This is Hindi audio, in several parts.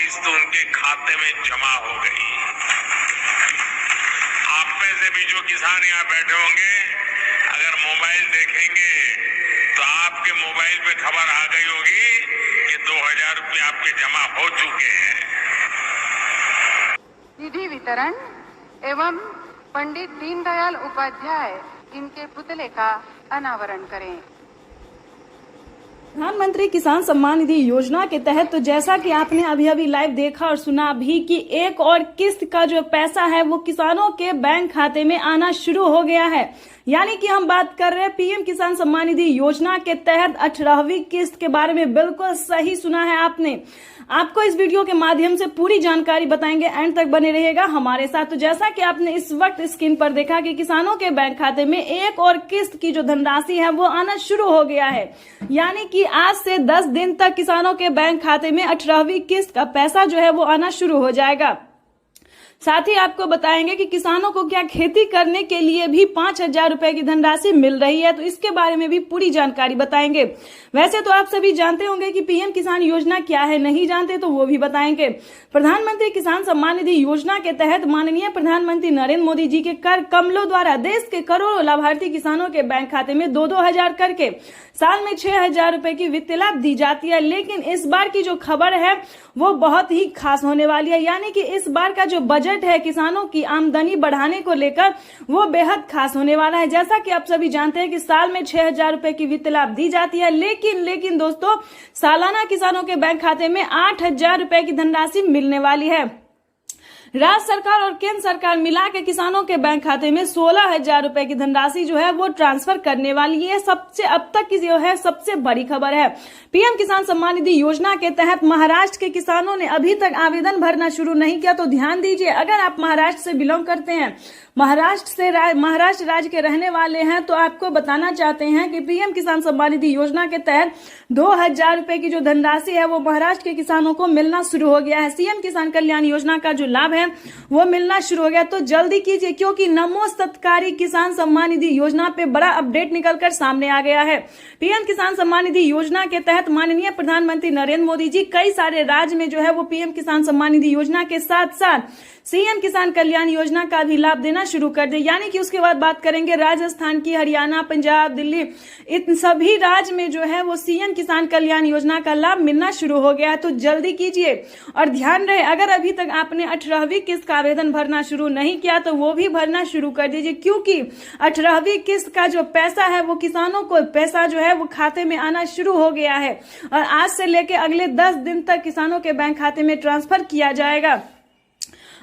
किस्त उनके खाते में जमा हो गई। आप में से भी जो किसान यहाँ बैठे होंगे, अगर मोबाइल देखेंगे तो आपके मोबाइल पे खबर आ गई होगी कि 2000 रुपये आपके जमा हो चुके हैं। निधि वितरण एवं पंडित दीनदयाल उपाध्याय इनके पुतले का अनावरण करें। प्रधानमंत्री किसान सम्मान निधि योजना के तहत तो जैसा कि आपने अभी लाइव देखा और सुना भी कि एक और किस्त का जो पैसा है वो किसानों के बैंक खाते में आना शुरू हो गया है। यानी कि हम बात कर रहे हैं पीएम किसान सम्मान निधि योजना के तहत 18वीं किस्त के बारे में। बिल्कुल सही सुना है आपने। आपको इस वीडियो के माध्यम से पूरी जानकारी बताएंगे, एंड तक बने रहिएगा हमारे साथ। तो जैसा कि आपने इस वक्त स्क्रीन पर देखा कि किसानों के बैंक खाते में एक और किस्त की जो धनराशि है वो आना शुरू हो गया है। यानी कि आज से 10 दिन तक किसानों के बैंक खाते में 18वीं किस्त का पैसा जो है वो आना शुरू हो जाएगा। साथ ही आपको बताएंगे कि किसानों को क्या खेती करने के लिए भी 5000 रुपए की धनराशि मिल रही है, तो इसके बारे में भी पूरी जानकारी बताएंगे। वैसे तो आप सभी जानते होंगे कि पीएम किसान योजना क्या है, नहीं जानते तो वो भी बताएंगे। प्रधानमंत्री किसान सम्मान निधि योजना के तहत माननीय प्रधानमंत्री नरेंद्र मोदी जी के कर कमलों द्वारा देश के करोड़ों लाभार्थी किसानों के बैंक खाते में 2-2 हजार करके साल में 6000 रुपए की वित्तीय लाभ दी जाती है। लेकिन इस बार की जो खबर है वो बहुत ही खास होने वाली है। यानी कि इस बार का जो बजट है किसानों की आमदनी बढ़ाने को लेकर वो बेहद खास होने वाला है। जैसा कि आप सभी जानते हैं कि साल में 6000 रुपए की वित्तीय लाभ दी जाती है, लेकिन दोस्तों सालाना किसानों के बैंक खाते में 8000 रुपए की धनराशि मिलने वाली है। राज्य सरकार और केंद्र सरकार मिला के किसानों के बैंक खाते में 16000 रुपए की धनराशि जो है वो ट्रांसफर करने वाली है। सबसे अब तक की जो है सबसे बड़ी खबर है। पीएम किसान सम्मान निधि योजना के तहत महाराष्ट्र के किसानों ने अभी तक आवेदन भरना शुरू नहीं किया, तो ध्यान दीजिए। अगर आप महाराष्ट्र से बिलोंग करते हैं, महाराष्ट्र राज्य के रहने वाले हैं, तो आपको बताना चाहते हैं कि पीएम किसान सम्मान निधि योजना के तहत 2000 रुपए की जो धनराशि है वो महाराष्ट्र के किसानों को मिलना शुरू हो गया है। सीएम किसान कल्याण योजना का जो लाभ है वो मिलना शुरू हो गया, तो जल्दी कीजिए क्योंकि नमो सत्कारी किसान सम्मान निधि योजना पे बड़ा अपडेट निकलकर सामने आ गया है। पीएम किसान सम्मान निधि योजना के तहत माननीय प्रधानमंत्री नरेंद्र मोदी जी कई सारे राज्य में जो है वो पीएम किसान सम्मान निधि योजना के साथ साथ सीएम किसान कल्याण योजना का भी लाभ देना शुरू कर दे। यानी कि उसके बाद बात करेंगे राजस्थान की, हरियाणा, पंजाब, दिल्ली, इन सभी राज्य में जो है वो सीएम किसान कल्याण योजना का लाभ मिलना शुरू हो गया है। तो जल्दी कीजिए और ध्यान रहे, अगर अभी तक आपने 18वीं किस्त का आवेदन भरना शुरू नहीं किया तो वो भी भरना शुरू कर दीजिए, क्योंकि 18वीं किस्त का जो पैसा है वो किसानों को पैसा जो है वो खाते में आना शुरू हो गया है और आज से लेके अगले 10 दिन तक किसानों के बैंक खाते में ट्रांसफर किया जाएगा।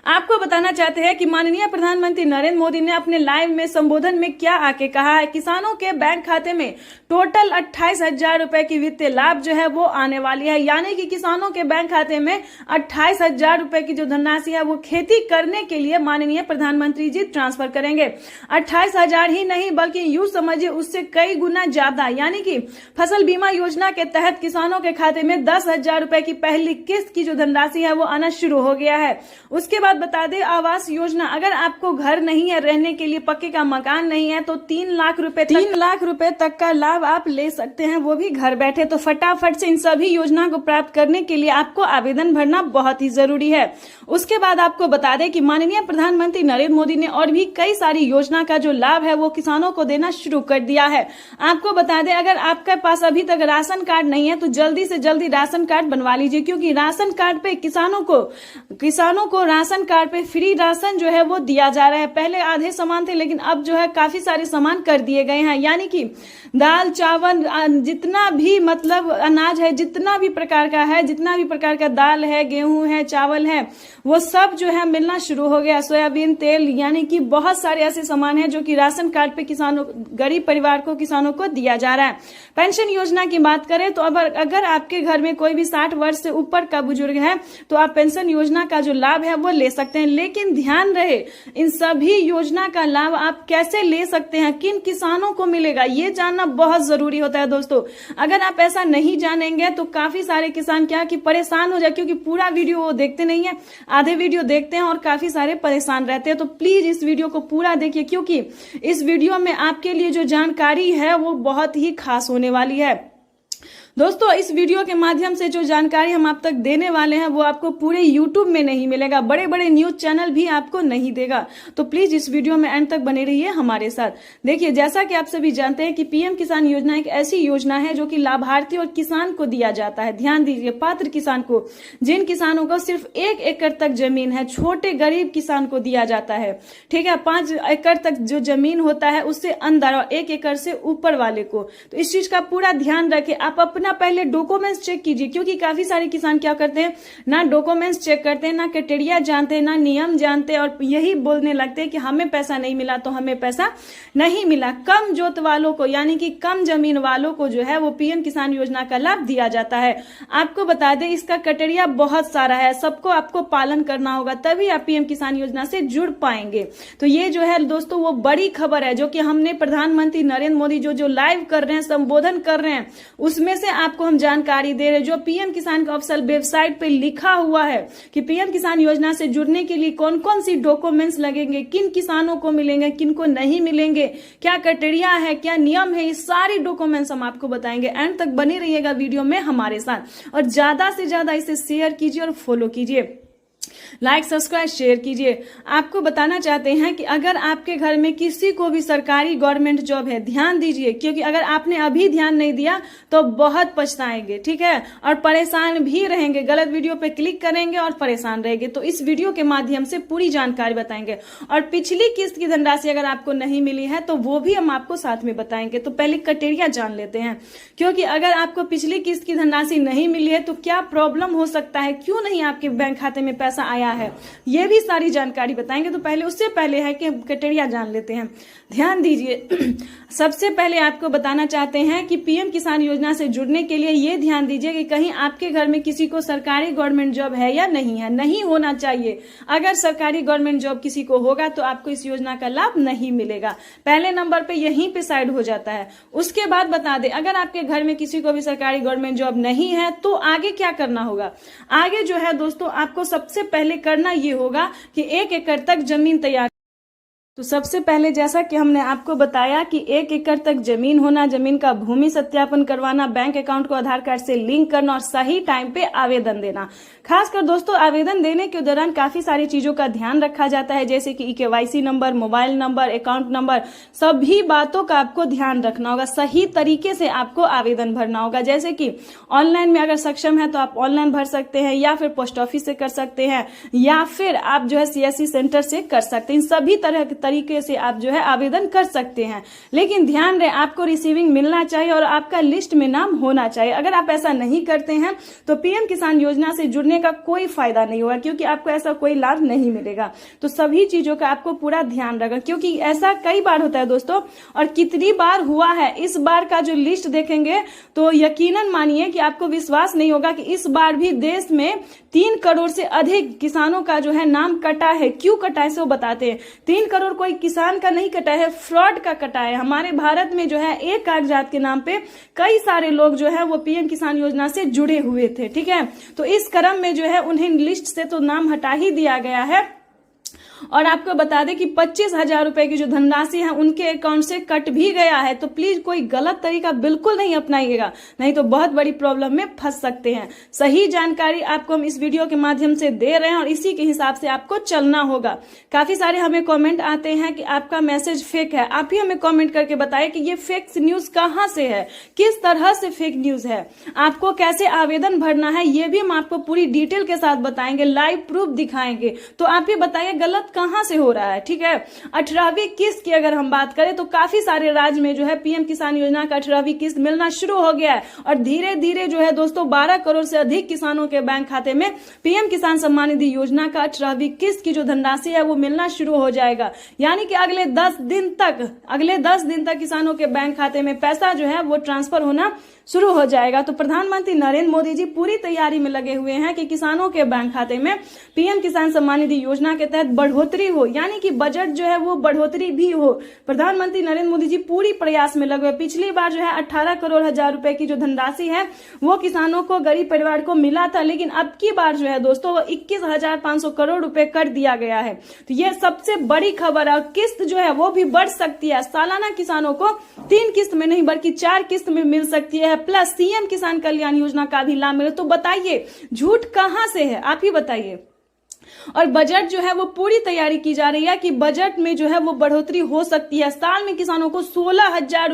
आपको बताना चाहते हैं कि माननीय प्रधानमंत्री नरेंद्र मोदी ने अपने लाइव में संबोधन में क्या आके कहा है। किसानों के बैंक खाते में टोटल 28000 रुपए की वित्तीय लाभ जो है वो आने वाली है। यानी कि किसानों के बैंक खाते में 28000 रुपए की जो धनराशि है वो खेती करने के लिए माननीय प्रधानमंत्री जी ट्रांसफर करेंगे। 28000 ही नहीं बल्कि यूं समझिए उससे कई गुना ज्यादा। यानी कि फसल बीमा योजना के तहत किसानों के खाते में 10,000 रुपए की पहली किस्त की जो धनराशि है वो आना शुरू हो गया है। उसके बाद बता दें आवास योजना, अगर आपको घर नहीं है, रहने के लिए पक्के का मकान नहीं है, तो 3 लाख रुपए तक का लाभ आप ले सकते हैं, वो भी घर बैठे। तो फटाफट से इन सभी योजना को प्राप्त करने के लिए आपको आवेदन भरना बहुत ही जरूरी है। उसके बाद आपको बता दें कि माननीय प्रधानमंत्री नरेंद्र मोदी ने और भी कई सारी योजना का जो लाभ है वो किसानों को देना शुरू कर दिया है। आपको बता दें अगर आपके पास अभी तक राशन कार्ड नहीं है तो जल्दी से जल्दी राशन कार्ड बनवा लीजिए, क्योंकि राशन कार्ड पे किसानों को राशन कार्ड पे फ्री राशन जो है वो दिया जा रहा है। पहले आधे सामान थे लेकिन अब जो है काफी सारे सामान कर दिए गए हैं। यानी कि दाल, चावल, जितना भी मतलब अनाज है, जितना भी प्रकार का है, जितना भी प्रकार का दाल है, गेहूं है, चावल है, वो सब जो है मिलना शुरू हो गया। सोयाबीन तेल, यानी कि बहुत सारे ऐसे सामान है जो कि राशन कार्ड पे किसानों, गरीब परिवार को, किसानों को दिया जा रहा है। पेंशन योजना की बात करें तो अगर आपके घर में कोई भी 60 वर्ष से ऊपर का बुजुर्ग है तो आप पेंशन योजना का जो लाभ है वो ले सकते हैं। लेकिन ध्यान रहे इन सभी योजना का लाभ आप कैसे ले सकते हैं, किन किसानों को मिलेगा, ये जानना बहुत जरूरी होता है दोस्तों। अगर आप ऐसा नहीं जानेंगे तो काफी सारे किसान क्या कि परेशान हो जाए, क्योंकि पूरा वीडियो वो देखते नहीं है, आधे वीडियो देखते हैं और काफी सारे परेशान रहते हैं। तो प्लीज इस वीडियो को पूरा देखिए, क्योंकि इस वीडियो में आपके लिए जो जानकारी है वो बहुत ही खास होने वाली है। दोस्तों इस वीडियो के माध्यम से जो जानकारी हम आप तक देने वाले हैं वो आपको पूरे YouTube में नहीं मिलेगा, बड़े बड़े न्यूज चैनल भी आपको नहीं देगा। तो प्लीज इस वीडियो में एंड तक बने रहिए हमारे साथ। देखिए, जैसा कि आप सभी जानते हैं कि पीएम किसान योजना एक ऐसी योजना है जो कि लाभार्थी और किसान को दिया जाता है। ध्यान दीजिए, पात्र किसान को, जिन किसानों को सिर्फ 1 एकड़ तक जमीन है, छोटे गरीब किसान को दिया जाता है। ठीक है, 5 एकड़ तक जो जमीन होता है उससे अंदर और 1 एकड़ से ऊपर वाले को। तो इस चीज का पूरा ध्यान रखें। आप अपना पहले डॉक्यूमेंट्स चेक कीजिए, क्योंकि काफी सारे किसान क्या करते हैं, ना डॉक्यूमेंट्स चेक करते हैं, ना क्राइटेरिया जानते हैं, ना नियम जानते हैं, और यही बोलने लगते हैं कि हमें पैसा नहीं मिला तो हमें पैसा नहीं मिला। कम जोत वालों को, यानी कि कम जमीन वालों को जो है वो पीएम किसान योजना का लाभ दिया जाता है। आपको बता दें, इसका क्राइटेरिया बहुत सारा है, सबको आपको पालन करना होगा, तभी आप पीएम किसान योजना से जुड़ पाएंगे। तो ये जो है दोस्तों वो बड़ी खबर है जो कि हमने प्रधानमंत्री नरेंद्र मोदी जो लाइव कर रहे हैं, संबोधन कर रहे हैं, उसमें से आपको हम जानकारी दे रहे हैं। जो पीएम किसान का ऑफिशियल वेबसाइट पे लिखा हुआ है कि पीएम किसान योजना से जुड़ने के लिए कौन कौन सी डॉक्यूमेंट्स लगेंगे, किन किसानों को मिलेंगे, किन को नहीं मिलेंगे, क्या क्राइटेरिया है, क्या नियम है, ये सारी डॉक्यूमेंट्स हम आपको बताएंगे। एंड तक बने रहिएगा वीडियो में हमारे साथ, और ज्यादा से ज्यादा इसे शेयर कीजिए और फॉलो कीजिए, लाइक सब्सक्राइब शेयर कीजिए। आपको बताना चाहते हैं कि अगर आपके घर में किसी को भी सरकारी गवर्नमेंट जॉब है, ध्यान दीजिए, क्योंकि अगर आपने अभी ध्यान नहीं दिया तो बहुत पछताएंगे। ठीक है, और परेशान भी रहेंगे, गलत वीडियो पे क्लिक करेंगे और परेशान रहेंगे। तो इस वीडियो के माध्यम से पूरी जानकारी बताएंगे, और पिछली किस्त की धनराशि अगर आपको नहीं मिली है तो वो भी हम आपको साथ में बताएंगे। तो पहले क्राइटेरिया जान लेते हैं, क्योंकि अगर आपको पिछली किस्त की धनराशि नहीं मिली है तो क्या प्रॉब्लम हो सकता है, क्यों नहीं आपके बैंक खाते में पैसा आया है, ये भी सारी जानकारी बताएंगे। तो पहले उससे पहले है कि क्राइटेरिया जान लेते हैं। ध्यान दीजिए, सबसे पहले आपको बताना चाहते हैं कि पीएम किसान योजना से जुड़ने के लिए ये ध्यान दीजिए कि कहीं आपके घर में किसी को सरकारी गवर्नमेंट जॉब है या नहीं है। नहीं होना चाहिए। अगर सरकारी गवर्नमेंट जॉब किसी को होगा तो आपको इस योजना का लाभ नहीं मिलेगा। पहले नंबर पे यहीं पे साइड हो जाता है। उसके बाद बता दें, अगर आपके घर में किसी को भी सरकारी गवर्नमेंट जॉब नहीं है तो आगे क्या करना होगा। आगे जो है दोस्तों, आपको सबसे पहले करना ये होगा कि 1 एकड़ तक जमीन तैयार। तो सबसे पहले जैसा कि हमने आपको बताया कि 1 एकड़ तक जमीन होना, जमीन का भूमि सत्यापन करवाना, बैंक अकाउंट को आधार कार्ड से लिंक करना और सही टाइम पे आवेदन देना। खासकर दोस्तों आवेदन देने के दौरान काफी सारी चीजों का ध्यान रखा जाता है, जैसे कि KYC number, mobile number, account number, सभी बातों का आपको ध्यान रखना होगा। सही तरीके से आपको आवेदन भरना होगा। जैसे कि ऑनलाइन में अगर सक्षम है तो आप ऑनलाइन भर सकते हैं, या फिर पोस्ट ऑफिस से कर सकते हैं, या फिर आप जो है सीएससी सेंटर से कर सकते हैं। इन सभी तरह तरीके से आप जो है आवेदन कर सकते हैं। लेकिन ध्यान रहे, आपको रिसीविंग मिलना चाहिए और आपका लिस्ट में नाम होना चाहिए। अगर आप ऐसा नहीं करते हैं तो पीएम किसान योजना से जुड़ने का कोई फायदा नहीं होगा, क्योंकि आपको ऐसा कोई लाभ नहीं मिलेगा। तो सभी चीजों का आपको पूरा ध्यान रखना, क्योंकि ऐसा कई बार होता है दोस्तों, और कितनी बार हुआ है। इस बार का जो लिस्ट देखेंगे तो यकीनन मानिए कि आपको विश्वास नहीं होगा कि इस बार भी देश में 3 करोड़ से अधिक किसानों का जो है नाम कटा है। क्यों कटा है सो बताते हैं। 3 करोड़ कोई किसान का नहीं कटा है, फ्रॉड का कटा है। हमारे भारत में जो है एक कागजात के नाम पे कई सारे लोग जो है वो पीएम किसान योजना से जुड़े हुए थे। ठीक है, तो इस क्रम में जो है उन्हें लिस्ट से तो नाम हटा ही दिया गया है। और आपको बता दें कि 25,000 रुपए की जो धनराशि है उनके अकाउंट से कट भी गया है। तो प्लीज कोई गलत तरीका बिल्कुल नहीं अपनाइएगा, नहीं तो बहुत बड़ी प्रॉब्लम में फंस सकते हैं। सही जानकारी आपको हम इस वीडियो के माध्यम से दे रहे हैं और इसी के हिसाब से आपको चलना होगा। काफी सारे हमें कमेंट आते हैं कि आपका मैसेज फेक है। आप ही हमें कमेंट करके बताएं कि ये फेक न्यूज कहां से है, किस तरह से फेक न्यूज है, आपको कैसे आवेदन भरना है, ये भी हम आपको पूरी डिटेल के साथ बताएंगे, लाइव प्रूफ दिखाएंगे। तो आप ही बताइए गलत कहां से हो रहा है। ठीक है, 18वीं किस्त की अगर हम बात करें तो काफी सारे राज्य में जो है पीएम किसान योजना का 18वीं किस्त मिलना शुरू हो गया है, और धीरे धीरे जो है दोस्तों 12 करोड़ से अधिक किसानों के बैंक खाते में पीएम किसान सम्मान निधि योजना का 18वीं किस्त की जो धनराशि है वो मिलना शुरू हो जाएगा। यानी कि अगले 10 दिन तक किसानों के बैंक खाते में पैसा जो है वो ट्रांसफर होना शुरू हो जाएगा। तो प्रधानमंत्री नरेंद्र मोदी जी पूरी तैयारी में लगे हुए हैं कि किसानों के बैंक खाते में पीएम किसान सम्मान निधि योजना के तहत बढ़ोतरी हो, यानी कि बजट जो है वो बढ़ोतरी भी हो। प्रधानमंत्री नरेंद्र मोदी जी पूरी प्रयास में लगे हुए। पिछली बार जो है 18 करोड़ हजार रुपए की जो धनराशि है वो किसानों को, गरीब परिवार को मिला था, लेकिन अब की बार जो है दोस्तों वो 21,500 करोड़ रुपए कर दिया गया है। तो ये सबसे बड़ी खबर है। और किस्त जो है वो भी बढ़ सकती है। सालाना किसानों को 3 किस्त में नहीं बल्कि 4 किस्त में मिल सकती है है, प्लस सीएम किसान कल्याण योजना का भी लाभ मिले। तो बताइए झूठ कहां से है, आप ही बताइए। और बजट जो है वो पूरी तैयारी की जा रही है कि बजट में जो है वो बढ़ोतरी हो सकती है। साल में किसानों को 16,000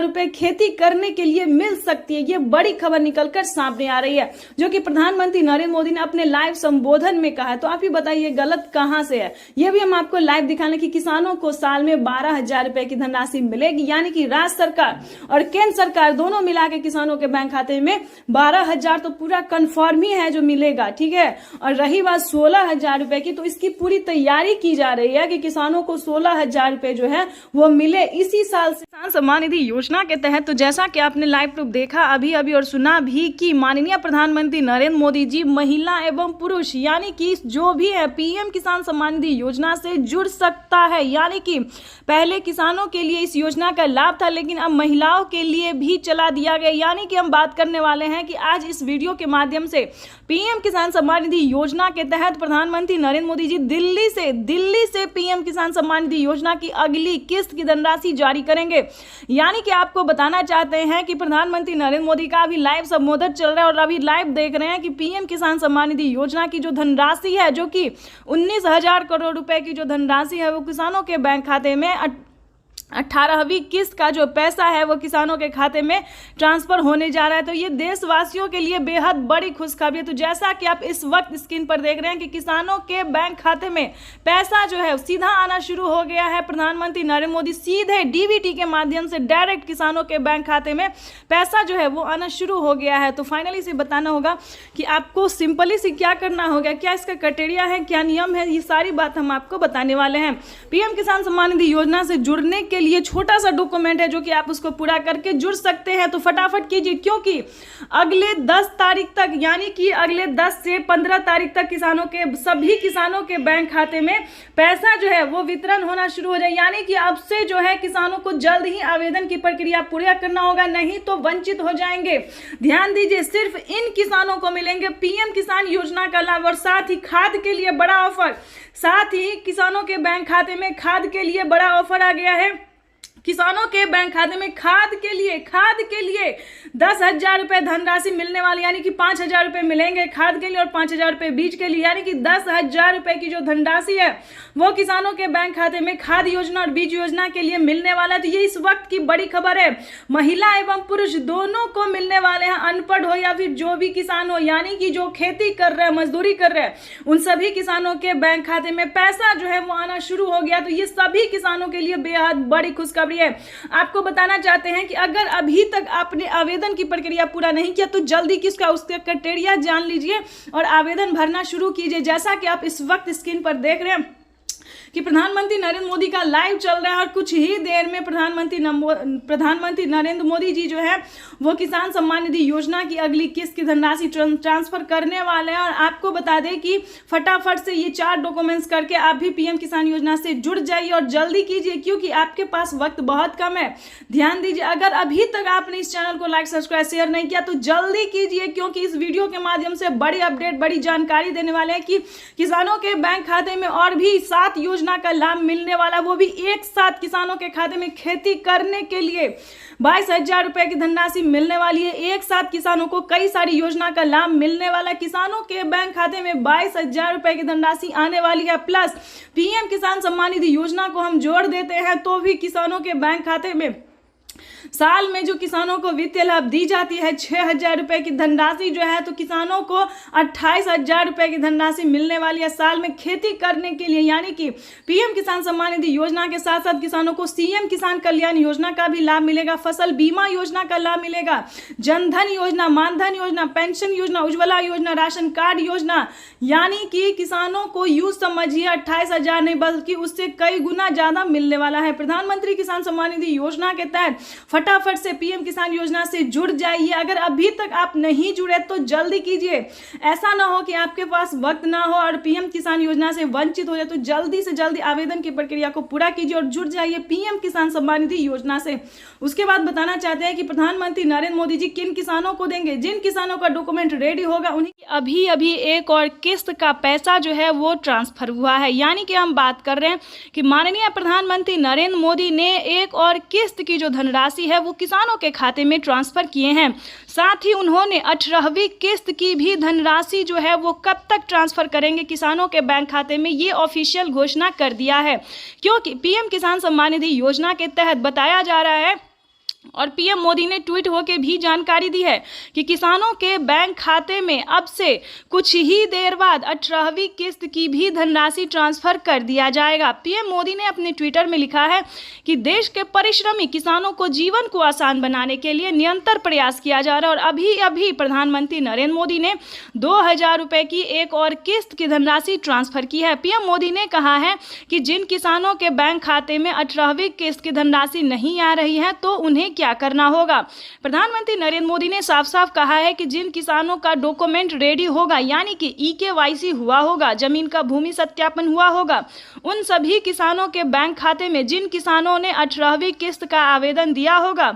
रुपए खेती करने के लिए मिल सकती है। ये बड़ी खबर निकलकर सामने आ रही है, जो कि प्रधानमंत्री नरेंद्र मोदी ने अपने लाइव संबोधन में कहा है। तो आप ही बताइए गलत कहां से है। ये भी हम आपको लाइव दिखाने की किसानों को साल में 12,000 रुपए की धनराशि मिलेगी, यानी कि राज्य सरकार और केंद्र सरकार दोनों मिला के किसानों के बैंक खाते में 12,000 तो पूरा कन्फर्म ही है जो मिलेगा, ठीक है। और रही बात 16,000 रुपए की, तो इसकी पूरी तैयारी की जा रही है कि किसानों को 16,000 रुपए जो है वो मिले इसी साल से। किसान सम्मान निधि योजना के तहत तो जैसा कि आपने लाइव प्रूफ देखा अभी और सुना भी कि माननीय प्रधानमंत्री नरेंद्र मोदी जी महिला एवं पुरुष यानी कि जो भी है पीएम किसान सम्मान निधि योजना से जुड़ सकता है। यानी कि पहले किसानों के लिए इस योजना का लाभ था, लेकिन अब महिलाओं के लिए भी चला दिया गया। यानी कि हम बात करने वाले हैं कि आज इस वीडियो के माध्यम से पीएम किसान सम्मान निधि योजना के तहत प्रधानमंत्री नरेंद्र मोदी जी दिल्ली से पीएम किसान सम्मान निधि योजना की अगली किस्त की धनराशि जारी करेंगे। यानी कि आपको बताना चाहते हैं कि प्रधानमंत्री नरेंद्र मोदी का अभी लाइव संबोधन चल रहा है और अभी लाइव देख रहे हैं कि पीएम किसान सम्मान निधि योजना की जो धनराशि है, जो कि 19,000 करोड़ रुपए की जो धनराशि है वो किसानों के बैंक खाते में 18वीं किस्त का जो पैसा है वो किसानों के खाते में ट्रांसफर होने जा रहा है। तो ये देशवासियों के लिए बेहद बड़ी खुशखबरी है। तो जैसा कि आप इस वक्त स्क्रीन पर देख रहे हैं कि किसानों के बैंक खाते में पैसा जो है सीधा आना शुरू हो गया है। प्रधानमंत्री नरेंद्र मोदी सीधे डीबीटी के माध्यम से डायरेक्ट किसानों के बैंक खाते में पैसा जो है वो आना शुरू हो गया है। तो फाइनली इसे बताना होगा कि आपको सिंपली से क्या करना होगा, क्या इसका क्राइटेरिया है, क्या नियम है, ये सारी बात हम आपको बताने वाले हैं। पीएम किसान सम्मान निधि योजना से जुड़ने के लिए छोटा सा डॉक्यूमेंट है जो कि आप उसको पूरा करके जुड़ सकते हैं। तो फटाफट कीजिए, क्योंकि अगले 10 तारीख तक यानी कि अगले 10 से 15 तारीख तक सभी किसानों के बैंक खाते में पैसा जो है वो वितरण होना शुरू हो जाए। यानी कि अब से जो है किसानों को जल्द ही आवेदन की प्रक्रिया पूरा करना होगा, नहीं तो वंचित हो जाएंगे। ध्यान दीजिए, सिर्फ इन किसानों को मिलेंगे पीएम किसान योजना का लाभ और साथ ही खाद के लिए बड़ा ऑफर। साथ ही किसानों के बैंक खाते में खाद के लिए बड़ा ऑफर आ गया है। किसानों के बैंक खाते में खाद के लिए 10,000 रुपए धनराशि मिलने वाली, यानी कि 5,000 रुपए मिलेंगे खाद के लिए और 5,000 रुपए बीज के लिए, यानी कि 10,000 रुपए की जो धनराशि है वो किसानों के बैंक खाते में खाद योजना और बीज योजना के लिए मिलने वाला है। तो ये इस वक्त की बड़ी खबर है, महिला एवं पुरुष दोनों को मिलने वाले हैं, अनपढ़ हो या फिर जो भी किसान हो, यानी कि जो खेती कर रहे हैं, मजदूरी कर रहे हैं, उन सभी किसानों के बैंक खाते में पैसा जो है वो आना शुरू हो गया। तो ये सभी किसानों के लिए बेहद बड़ी खुशखबरी है। आपको बताना चाहते हैं कि अगर अभी तक आपने आवेदन की प्रक्रिया पूरा नहीं किया तो जल्दी उसका क्राइटेरिया जान लीजिए और आवेदन भरना शुरू कीजिए। जैसा कि आप इस वक्त स्क्रीन पर देख रहे हैं कि प्रधानमंत्री नरेंद्र मोदी का लाइव चल रहा है और कुछ ही देर में प्रधानमंत्री नरेंद्र मोदी जी जो है वो किसान सम्मान निधि योजना की अगली किस्त की धनराशि ट्रांसफर करने वाले हैं। और आपको बता दें कि फटाफट से ये 4 डॉक्यूमेंट्स करके आप भी पीएम किसान योजना से जुड़ जाइए और जल्दी कीजिए, क्योंकि आपके पास वक्त बहुत कम है। ध्यान दीजिए, अगर अभी तक आपने इस चैनल को लाइक सब्सक्राइब शेयर नहीं किया तो जल्दी कीजिए, क्योंकि इस वीडियो के माध्यम से बड़ी अपडेट, बड़ी जानकारी देने वाले हैं कि किसानों के बैंक खाते में और भी 7 योजना का लाभ मिलने वाला, वो भी एक साथ किसानों के खाते में खेती करने के लिए 22,000 रुपए की धनराशि मिलने वाली है। एक साथ किसानों को कई सारी योजना का लाभ मिलने वाला, किसानों के बैंक खाते में 22,000 रुपए की धनराशि आने वाली है। प्लस पीएम किसान सम्मान निधि योजना को हम जोड़ देते हैं तो भी किसानों के बैंक खाते में साल में जो किसानों को वित्तीय लाभ दी जाती है 6,000 रुपए की धनराशि जो है, तो किसानों को 28,000 रुपए की धनराशि मिलने वाली है साल में खेती करने के लिए। यानी कि पीएम किसान सम्मान निधि योजना के साथ साथ किसानों को सीएम किसान कल्याण योजना का भी लाभ मिलेगा, फसल बीमा योजना का लाभ मिलेगा, जनधन योजना, मानधन योजना, पेंशन योजना, उज्ज्वला योजना, राशन कार्ड योजना। यानी कि किसानों को यूं समझिए 28,000 नहीं बल्कि उससे कई गुना ज्यादा मिलने वाला है। प्रधानमंत्री किसान सम्मान निधि योजना के तहत फटाफट से पीएम किसान योजना से जुड़ जाइए। अगर अभी तक आप नहीं जुड़े तो जल्दी कीजिए, ऐसा ना हो कि आपके पास वक्त ना हो और पीएम किसान योजना से वंचित हो जाए। तो जल्दी से जल्दी आवेदन की प्रक्रिया को पूरा कीजिए और जुड़ जाइए पीएम किसान सम्मान निधि योजना से। उसके बाद बताना चाहते हैं कि प्रधानमंत्री नरेंद्र मोदी जी किन किसानों को देंगे, जिन किसानों का डॉक्यूमेंट रेडी होगा उन्हें अभी एक और किस्त का पैसा जो है वो ट्रांसफर हुआ है। यानी कि हम बात कर रहे हैं कि माननीय प्रधानमंत्री नरेंद्र मोदी ने एक और किस्त की जो धनराशि है वो किसानों के खाते में ट्रांसफर किए हैं। साथ ही उन्होंने 18वीं किस्त की भी धनराशि जो है वो कब तक ट्रांसफर करेंगे किसानों के बैंक खाते में, ये ऑफिशियल घोषणा कर दिया है। क्योंकि पीएम किसान सम्मान निधि योजना के तहत बताया जा रहा है और पीएम मोदी ने ट्वीट होकर भी जानकारी दी है कि किसानों के बैंक खाते में अब से कुछ ही देर बाद 18वीं किस्त की भी धनराशि ट्रांसफर कर दिया जाएगा। पीएम मोदी ने अपने ट्विटर में लिखा है कि देश के परिश्रमी किसानों को जीवन को आसान बनाने के लिए निरंतर प्रयास किया जा रहा है और अभी अभी प्रधानमंत्री नरेंद्र मोदी ने 2000 रुपए की एक और किस्त की धनराशि ट्रांसफर की है। पीएम मोदी ने कहा है कि जिन किसानों के बैंक खाते में 18वीं किस्त की धनराशि नहीं आ रही है तो उन्हें क्या करना होगा। प्रधानमंत्री नरेंद्र मोदी ने साफ साफ कहा है कि जिन किसानों का डॉक्यूमेंट रेडी होगा, यानी कि EKYC हुआ होगा, जमीन का भूमि सत्यापन हुआ होगा, उन सभी किसानों के बैंक खाते में जिन किसानों ने 18वीं किस्त का आवेदन दिया होगा,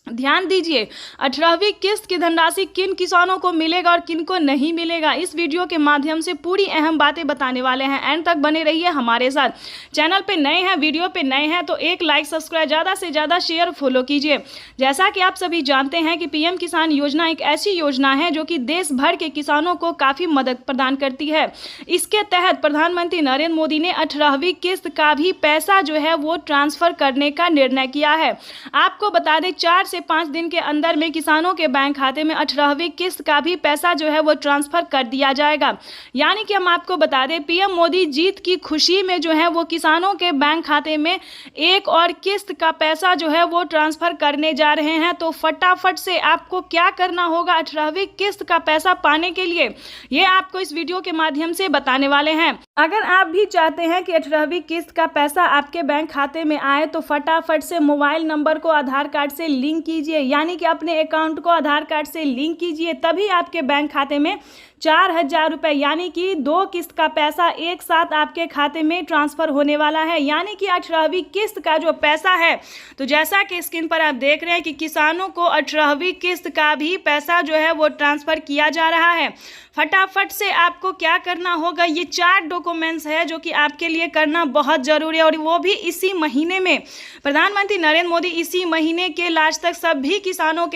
ध्यान दीजिए 18वीं किस्त की धनराशि किन किसानों को मिलेगा और किन को नहीं मिलेगा, इस वीडियो के माध्यम से पूरी अहम बातें बताने वाले हैं। एंड तक बने रहिए हमारे साथ। चैनल पे नए हैं, वीडियो पे नए हैं तो एक लाइक, सब्सक्राइब, ज़्यादा से ज़्यादा शेयर, फॉलो कीजिए। जैसा कि आप सभी जानते हैं कि पीएम किसान योजना एक ऐसी योजना है जो कि देश भर के किसानों को काफ़ी मदद प्रदान करती है। इसके तहत प्रधानमंत्री नरेंद्र मोदी ने 18वीं किस्त का भी पैसा जो है वो ट्रांसफर करने का निर्णय किया है। आपको बता दें 4 से 5 दिन के अंदर में किसानों के बैंक खाते में 18वीं किस्त का भी पैसा जो है वो ट्रांसफर कर दिया जाएगा। यानी कि हम आपको बता दें पीएम मोदी जीत की खुशी में जो है वो किसानों के बैंक खाते में एक और किस्त का पैसा जो है वो ट्रांसफर करने जा रहे हैं। तो फटाफट से आपको क्या करना होगा 18वीं किस्त का पैसा पाने के लिए, ये आपको इस वीडियो के माध्यम से बताने वाले हैं। अगर आप भी चाहते हैं कि 18वीं किस्त का पैसा आपके बैंक खाते में आए तो फटाफट से मोबाइल नंबर को आधार कार्ड से लिंक कीजिए, यानी कि अपने अकाउंट को आधार कार्ड से लिंक कीजिए, तभी आपके बैंक खाते में 4000 रुपये यानी कि 2 किस्त का पैसा एक साथ आपके खाते में ट्रांसफर होने वाला है। यानी कि 18वीं किस्त का जो पैसा है, तो जैसा कि स्क्रीन पर आप देख रहे हैं कि किसानों को 18वीं किस्त का भी पैसा जो है वो ट्रांसफर किया जा रहा है। फटाफट से आपको क्या करना होगा, ये 4 डॉक्यूमेंट्स है जो कि आपके लिए करना बहुत ज़रूरी है और वो भी इसी महीने में। प्रधानमंत्री नरेंद्र मोदी इसी महीने के लास्ट तक सभी किसानों के